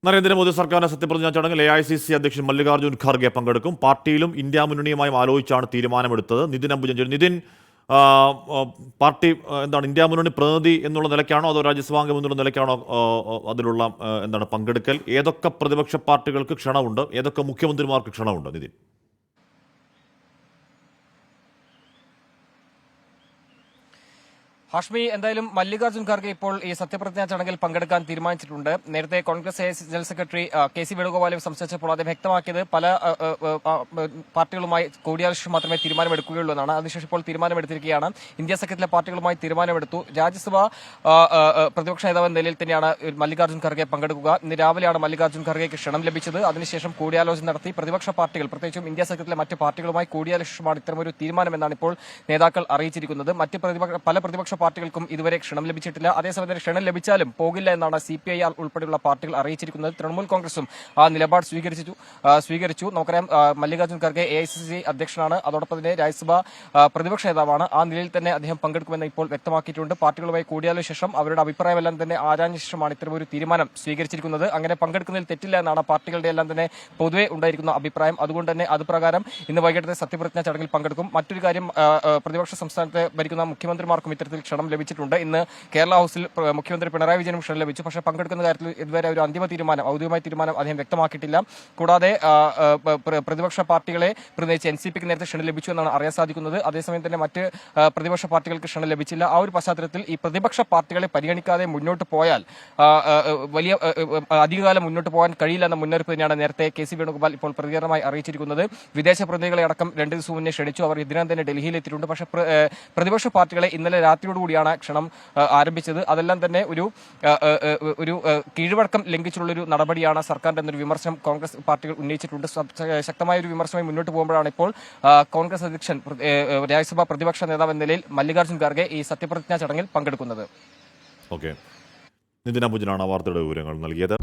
നരേന്ദ്രമോദി സർക്കാരിന്റെ സത്യപ്രതിജ്ഞാ ചടങ്ങിൽ AICC അധ്യക്ഷൻ മല്ലികാർജ്ജുൻ ഖാർഗെ പങ്കെടുക്കും. പാർട്ടിയിലും ഇന്ത്യ മുന്നണിയുമായും ആലോചിച്ചാണ് തീരുമാനമെടുത്തത്. നിതിൻ അംബുജൻ, നിതിൻ, പാർട്ടി എന്താണ് ഇന്ത്യ മുന്നണി പ്രതിനിധി എന്നുള്ള നിലയ്ക്കാണോ അതോ രാജ്യസഭാംഗം എന്നുള്ള നിലയ്ക്കാണോ അതിലുള്ള പങ്കെടുക്കൽ? ഏതൊക്കെ പ്രതിപക്ഷ പാർട്ടികൾക്ക് ക്ഷണമുണ്ട്, ഏതൊക്കെ മുഖ്യമന്ത്രിമാർക്ക് ക്ഷണമുണ്ട്? നിതിൻ. ഹാഷ്മി, എന്തായാലും മല്ലികാർജ്ജുൻ ഖാർഗെ ഇപ്പോൾ ഈ സത്യപ്രതിജ്ഞാ ചടങ്ങിൽ പങ്കെടുക്കാൻ തീരുമാനിച്ചിട്ടുണ്ട്. നേരത്തെ കോൺഗ്രസ് ജനറൽ സെക്രട്ടറി KC വേണുഗോപാലും സംസാരിച്ചപ്പോൾ അദ്ദേഹം വ്യക്തമാക്കിയത് പല പാർട്ടികളുമായി കൂടിയാലോചിച്ച് മാത്രമേ തീരുമാനമെടുക്കുകയുള്ളൂ എന്നാണ്. അതിനുശേഷം ഇപ്പോൾ തീരുമാനമെടുത്തിരിക്കുകയാണ്. ഇന്ത്യ സഖ്യത്തിലെ പാർട്ടികളുമായി തീരുമാനമെടുത്തു. രാജ്യസഭ പ്രതിപക്ഷ നേതാവ് എന്ന നിലയിൽ തന്നെയാണ് മല്ലികാർജ്ജുൻ ഖാർഗെ പങ്കെടുക്കുക. ഇന്ന് രാവിലെയാണ് മല്ലികാർജ്ജുൻ ഖാർഗെക്ക് ക്ഷണം ലഭിച്ചത്. അതിനുശേഷം കൂടിയാലോചന നടത്തി പ്രതിപക്ഷ പാർട്ടികൾ, പ്രത്യേകിച്ചും ഇന്ത്യ സഖ്യത്തിലെ മറ്റ് പാർട്ടികളുമായി കൂടിയാലോചിച്ചുമാണ് ഇത്തരമൊരു തീരുമാനമെന്നാണ് ഇപ്പോൾ നേതാക്കൾ അറിയിച്ചിരിക്കുന്നത്. പല പ്രതിപക്ഷ പാർട്ടികൾക്കും ഇതുവരെ ക്ഷണം ലഭിച്ചിട്ടില്ല. അതേസമയം തന്നെ ക്ഷണം ലഭിച്ചാലും പോകില്ല എന്നാണ് CPI ഉൾപ്പെടെയുള്ള പാർട്ടികൾ അറിയിച്ചിരിക്കുന്നത്. തൃണമൂൽ കോൺഗ്രസും ആ നിലപാട് സ്വീകരിച്ചു. നമുക്കറിയാം, മല്ലികാർജ്ജുൻ ഖാർഗെ AICC അധ്യക്ഷനാണ്, അതോടൊപ്പം തന്നെ രാജ്യസഭ പ്രതിപക്ഷ നേതാവാണ്. ആ നിലയിൽ തന്നെ അദ്ദേഹം പങ്കെടുക്കുമെന്ന് ഇപ്പോൾ വ്യക്തമാക്കിയിട്ടുണ്ട്. പാർട്ടികളുമായി കൂടിയാലോചന ശേഷം അവരുടെ അഭിപ്രായമെല്ലാം തന്നെ ആരാഞ്ഞ ശേഷമാണ് ഇത്തരമൊരു തീരുമാനം സ്വീകരിച്ചിരിക്കുന്നത്. അങ്ങനെ പങ്കെടുക്കുന്നതിൽ തെറ്റില്ല എന്നാണ് പാർട്ടികളുടെ എല്ലാം തന്നെ പൊതുവെ ഉണ്ടായിരിക്കുന്ന അഭിപ്രായം. അതുകൊണ്ട് തന്നെ അത് പ്രകാരം ഇന്ന് വൈകിട്ടത്തെ സത്യപ്രതിജ്ഞാ ചടങ്ങിൽ പങ്കെടുക്കും. മറ്റൊരു കാര്യം, പ്രതിപക്ഷ സംസ്ഥാനത്തെ ഭരിക്കുന്ന മുഖ്യമന്ത്രിമാർക്കും ഇത്തരത്തിൽ ക്ഷണം ലഭിച്ചിട്ടുണ്ട്. ഇന്ന് കേരള ഹൌസിൽ മുഖ്യമന്ത്രി പിണറായി വിജയനും ക്ഷണം ലഭിച്ചു. പക്ഷേ പങ്കെടുക്കുന്ന കാര്യത്തിൽ ഇതുവരെ ഒരു ഔദ്യോഗികമായ തീരുമാനം അദ്ദേഹം വ്യക്തമാക്കിയിട്ടില്ല. കൂടാതെ പ്രതിപക്ഷ പാർട്ടികളെ പ്രതിനിധീകരിച്ച് NCPക്ക് നേരത്തെ ക്ഷണം ലഭിച്ചു എന്നാണ് അറിയാൻ സാധിക്കുന്നത്. അതേസമയം തന്നെ മറ്റ് പ്രതിപക്ഷ പാർട്ടികൾക്ക് ക്ഷണം ലഭിച്ചില്ല. ആ ഒരു പശ്ചാത്തലത്തിൽ ഈ പ്രതിപക്ഷ പാർട്ടികളെ പരിഗണിക്കാതെ മുന്നോട്ട് പോയാൽ വലിയ അധികകാലം മുന്നോട്ട് പോകാൻ കഴിയില്ല എന്ന മുന്നറിയിപ്പ് തന്നെയാണ് നേരത്തെ KC വേണുഗോപാൽ ഇപ്പോൾ പ്രതികരണമായി അറിയിച്ചിരിക്കുന്നത്. വിദേശ പ്രതിനിധികളെ അടക്കം 2 ദിവസം മുന്നേ ക്ഷണിച്ചു. അവർ ഇതിനകം തന്നെ ഡൽഹിയിലെത്തിയിട്ടുണ്ട്. പക്ഷേ പ്രതിപക്ഷ പാർട്ടികളെ ഇന്നലെ രാത്രിയോടുകൂടിയാണ് ക്ഷണം ആരംഭിച്ചത്. അതെല്ലാം തന്നെ ഒരു കീഴ്വഴക്കം ലംഘിച്ചുള്ളൊരു നടപടിയാണ് സർക്കാരിന്റെ എന്നൊരു വിമർശനം കോൺഗ്രസ് പാർട്ടികൾ ഉന്നയിച്ചിട്ടുണ്ട്. ശക്തമായ ഒരു വിമർശനമായി മുന്നോട്ട് പോകുമ്പോഴാണ് ഇപ്പോൾ കോൺഗ്രസ് അധ്യക്ഷൻ, രാജ്യസഭാ പ്രതിപക്ഷ നേതാവ് എന്ന നിലയിൽ മല്ലികാർജ്ജുൻ ഖാർഗെ ഈ സത്യപ്രതിജ്ഞാ ചടങ്ങിൽ പങ്കെടുക്കുന്നത്. നിതിൻ അംബുജനാണ് വാർത്തയുടെ വിവരങ്ങൾ നൽകിയത്.